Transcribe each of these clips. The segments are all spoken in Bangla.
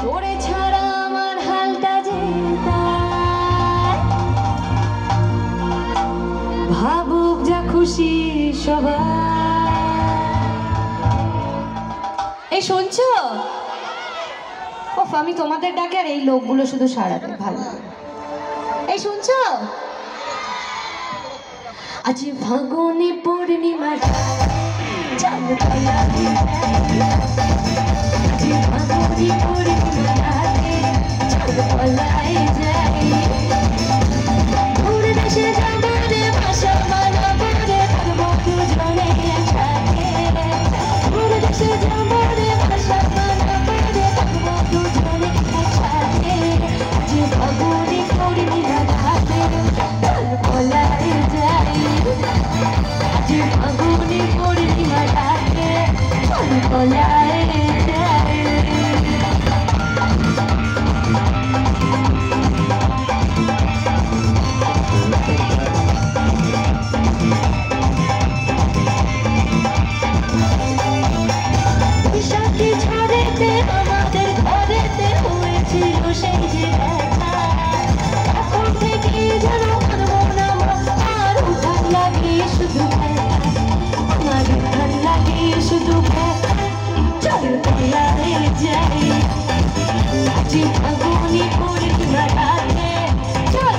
তোরে ছাড়া আমার হালটা যে ভাবুক যা খুশি সবাই। এই শুনছো? ওফ, আমি তোমাদের ডাকে আর এই লোকগুলো শুধু সারা দেয়, ভালো। এই শুনছো? আজ ফাগুনে পূর্ণিমা চাঁদ তলা আজ ফাগুনে পূর্ণিমা চাঁদ তলায় যাই দূর দেশে যাবো রে ভাষা মানাবো রে থাকবো দুজনে একসাথে দূর দেশে যাবো রে ভাষা মানাবো রে থাকবো দুজনে একসাথে আজ ফাগুনে পূর্ণিমা চাঁদ তলায় যাই আজ ফাগুনে পূর্ণিমা চাঁদ তলায় যাই। বৈশাখী ঝড়েতে আমাদের ঘরেতে হয়েছিল সেই যে দেখা এখন থেকে যেন মানবো না আর উঠান লাগে শুধু আমার উঠান লাগে শুধু চল তলায় যাই আজ ফাগুনে পূর্ণিমা রাতে চল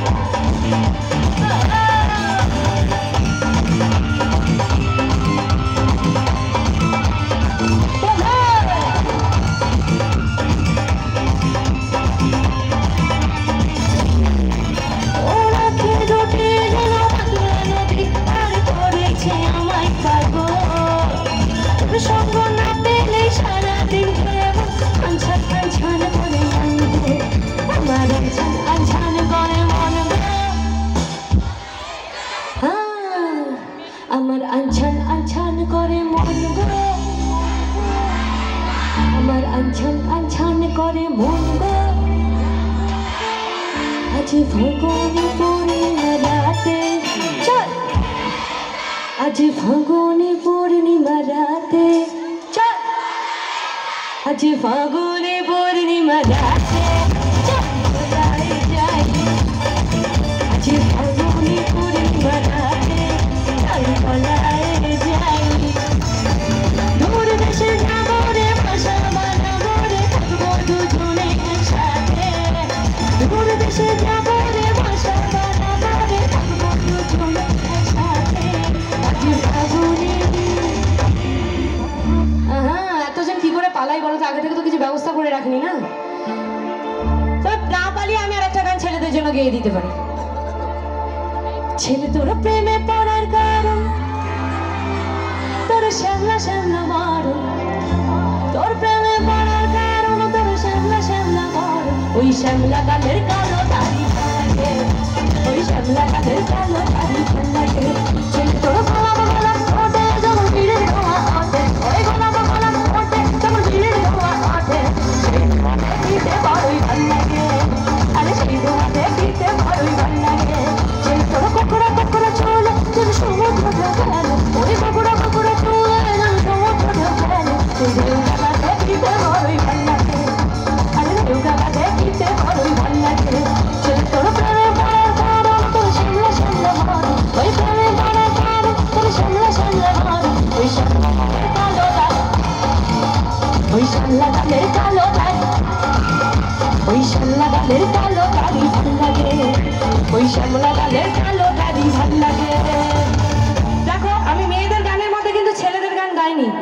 সঙ্গ না পেলে সারাদিন আনছান আনছান করে আমার আনছান আনছান করে মন আমার আনছান আনছান করে মন গো আমার আনছান আনছান করে মন গো আজ ফাগুনে পূর্ণিমা রাতে চল আজ ফাগুনে পূর্ণিমা রাতে চল আজ ফাগুনে পূর্ণিমা রাতে চল তলায় যাই আজ ফাগুনে পূর্ণিমা রাতে চল তলায় যাই দূর দেশে যাবো রে ভাষা মানাবো রে থাকবো দুজনে একসাথে দূর দেশে যাবো রে ভাষা মানাবো রে থাকবো দুজনে একসাথে আজ ফাগুনে। এতজন কি করে পালাই বলো তো? আগে থেকে তো কিছু ব্যবস্থা করে রাখিনি না। তবে না পালিয়ে আমি আর একটা গান ছেলেদের জন্য গেয়ে দিতে পারি। ছেলে তোর প্রেমে পড়ার কারণ তোর শ্যামলা শ্যামলা বড় তোর প্রেমে পড়ার কারণ তোর শ্যামলা শ্যামলা বড় ওই শ্যামলা গালের কালো দাড়ি লাগে ওই শ্যামলা গালের কালো দাড়ি লাগে ছেলে তোর গোলাপ গোলাপ ওঠে যেমন ভিড়ের ধোঁয়া ওঠে ওই গোলাপ গোলাপ ওঠে যেমন ভিড়ের ধোঁয়া ওঠে দিতে বড়ই ভাল লাগে আরে সেই ধোঁয়া দিতে বড়ই ভাল লাগে ছেলে তোর কোকড়া কোকড়া চলে যেন সমুদ্র ঢেউ ওই কোকড়া কোকড়া চলে যেন সমুদ্র ঢেউ তুই ঢেউটা দেখিতে বড়ই ভাল লাগে আরে ঢেউটা দেখিতে বড়ই ভাল লাগে ছেলে তোর প্রেমে পড়ার কারণ তোর শ্যামলা শ্যামলা বড় ওই প্রেমে পড়ার কারণ তোর শ্যামলা শ্যামলা বড় ওই শ্যামলা কালো দাড়ি ওই শ্যামলা গালের কালো দাড়ি ওই শ্যামলা গালের কালো দাড়ি ভাল লাগে ওই শ্যামলা গালের কালো দাড়ি ভাল লাগে।